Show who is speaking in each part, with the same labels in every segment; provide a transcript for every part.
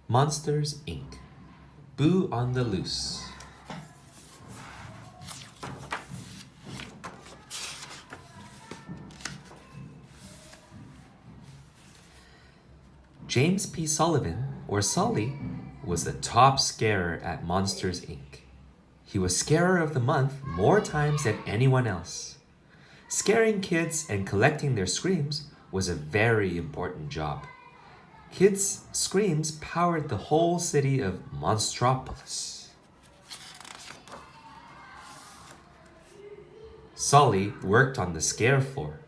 Speaker 1: Monsters, Inc. Boo on the Loose. James P. Sullivan, or Sully, was the top scarer at Monsters, Inc. He was Scarer of the Month more times than anyone else. Scaring kids and collecting their screams was a very important job. Kids' screams powered the whole city of Monstropolis. Sully worked on the scare floor.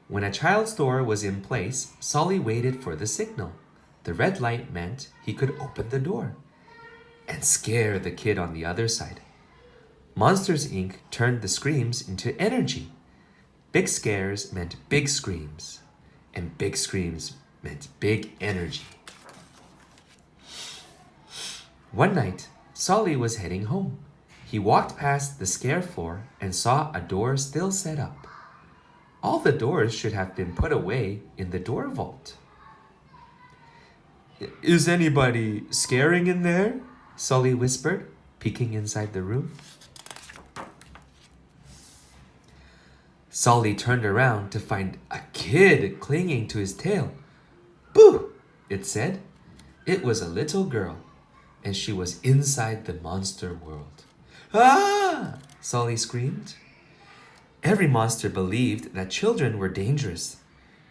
Speaker 1: When a child's door was in place, Sully waited for the signal. The red light meant he could open the door and scare the kid on the other side. Monsters, Inc. turned the screams into energy. Big scares meant big screams, and big screams meant big energy. One night, Sully was heading home. He walked past the scare floor and saw a door still set up. All the doors should have been put away in the door vault. "Is anybody scaring in there?" Sully whispered, peeking inside the room. Sully turned around to find a kid clinging to his tail. "Boo!" it said. It was a little girl, and she was inside the monster world. "Ah!" Sully screamed. Every monster believed that children were dangerous.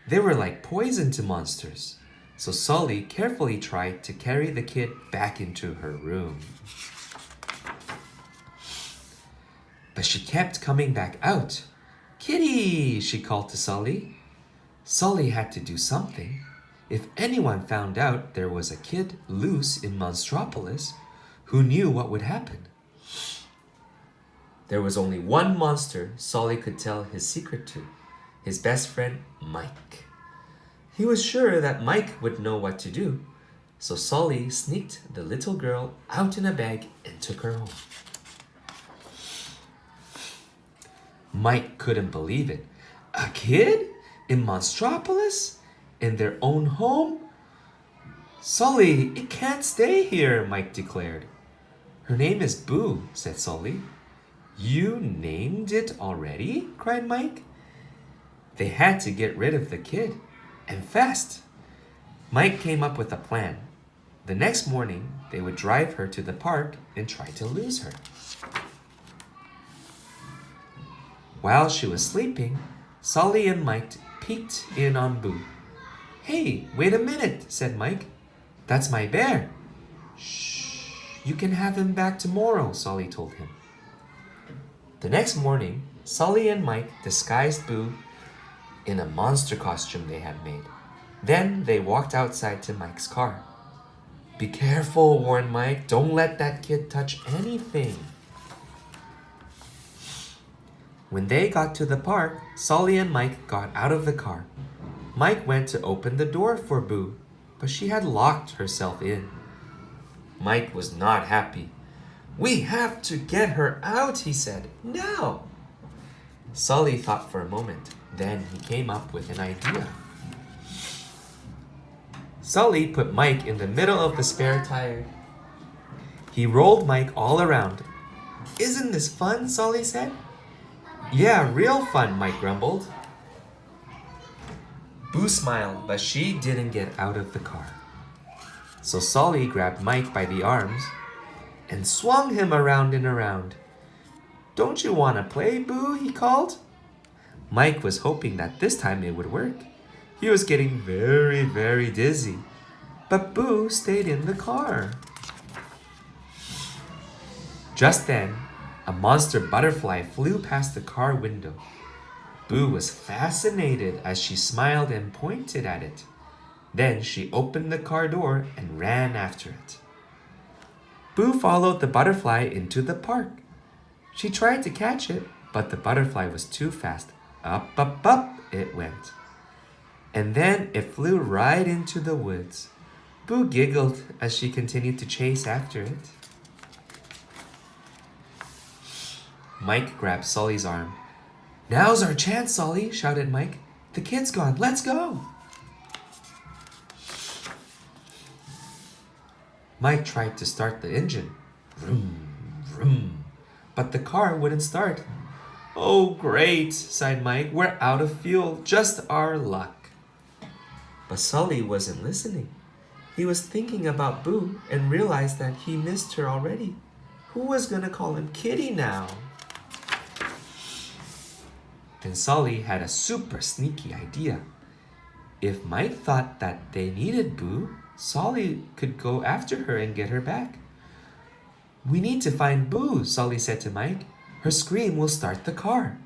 Speaker 1: They were like poison to monsters. So Sully carefully tried to carry the kid back into her room. But she kept coming back out. "Kitty!" she called to Sully. Sully had to do something. If anyone found out there was a kid loose in Monstropolis, who knew what would happen? There was only one monster Sully could tell his secret to, his best friend, Mike. He was sure that Mike would know what to do, so Sully sneaked the little girl out in a bag and took her home. Mike couldn't believe it. A kid in Monstropolis? In their own home? "Sully, it can't stay here," Mike declared. "Her name is Boo," said Sully. "You named it already?" cried Mike. They had to get rid of the kid, and fast. Mike came up with a plan. The next morning, they would drive her to the park and try to lose her. While she was sleeping, Sully and Mike peeked in on Boo. "Hey, wait a minute," said Mike. "That's my bear." "Shh, you can have him back tomorrow," Sully told him. The next morning, Sully and Mike disguised Boo in a monster costume they had made. Then they walked outside to Mike's car. "Be careful," warned Mike. "Don't let that kid touch anything." When they got to the park, Sully and Mike got out of the car. Mike went to open the door for Boo, but she had locked herself in. Mike was not happy. "We have to get her out," he said. "Now!" Sully thought for a moment. Then he came up with an idea. Sully put Mike in the middle of the spare tire. He rolled Mike all around. "Isn't this fun?" Sully said. "Yeah, real fun," Mike grumbled. Boo smiled, but she didn't get out of the car. So Sully grabbed Mike by the arms and swung him around and around. "Don't you want to play, Boo?" he called. Mike was hoping that this time it would work. He was getting very, very dizzy. But Boo stayed in the car. Just then, a monster butterfly flew past the car window. Boo was fascinated as she smiled and pointed at it. Then she opened the car door and ran after it. Boo followed the butterfly into the park. She tried to catch it, but the butterfly was too fast. Up, up, up it went. And then it flew right into the woods. Boo giggled as she continued to chase after it. Mike grabbed Sully's arm. "Now's our chance, Sully," shouted Mike. "The kid's gone. Let's go." Mike tried to start the engine. Vroom, vroom. But the car wouldn't start. Oh, great, sighed Mike. We're out of fuel. Just our luck. But Sully wasn't listening. He was thinking about Boo and realized that he missed her already. Who was gonna call him Kitty now? Then Sully had a super sneaky idea. If Mike thought that they needed Boo, Sully could go after her and get her back. We need to find Boo, Sully said to Mike. Her scream will start the car.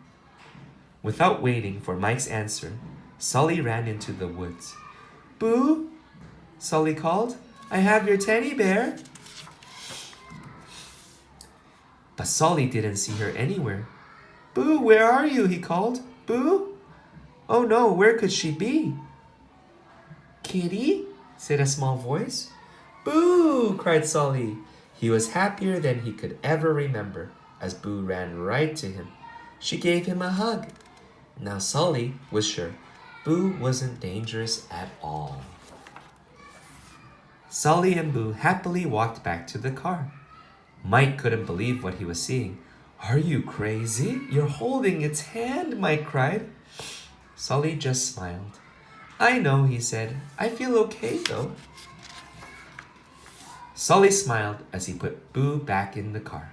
Speaker 1: Without waiting for Mike's answer, Sully ran into the woods. Boo, Sully called. I have your teddy bear. But Sully didn't see her anywhere. Boo, where are you? He called. Boo? Oh no, where could she be? Kitty? Said a small voice. Boo! Cried Sully. He was happier than he could ever remember as Boo ran right to him. She gave him a hug. Now Sully was sure Boo wasn't dangerous at all. Sully and Boo happily walked back to the car. Mike couldn't believe what he was seeing. Are you crazy? You're holding its hand, Mike cried. Sully just smiled. I know, he said. I feel okay, though. Sully smiled as he put Boo back in the car.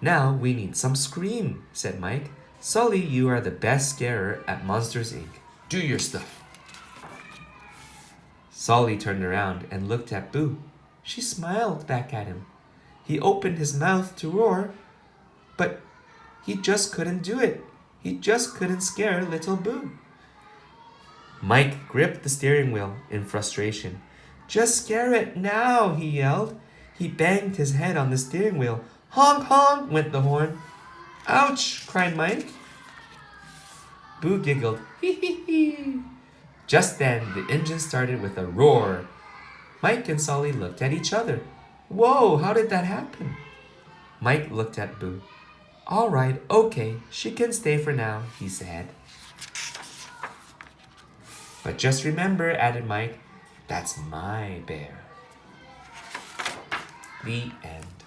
Speaker 1: Now we need some scream, said Mike. Sully, you are the best scarer at Monsters, Inc. Do your stuff. Sully turned around and looked at Boo. She smiled back at him. He opened his mouth to roar, but he just couldn't do it. He just couldn't scare little Boo. Mike gripped the steering wheel in frustration. Just scare it now, he yelled. He banged his head on the steering wheel. Honk, honk, went the horn. Ouch, cried Mike. Boo giggled. Hee hee hee. Just then, the engine started with a roar. Mike and Sully looked at each other. Whoa, how did that happen? Mike looked at Boo. All right, okay, she can stay for now, he said. But just remember, added Mike, that's my bear. The end.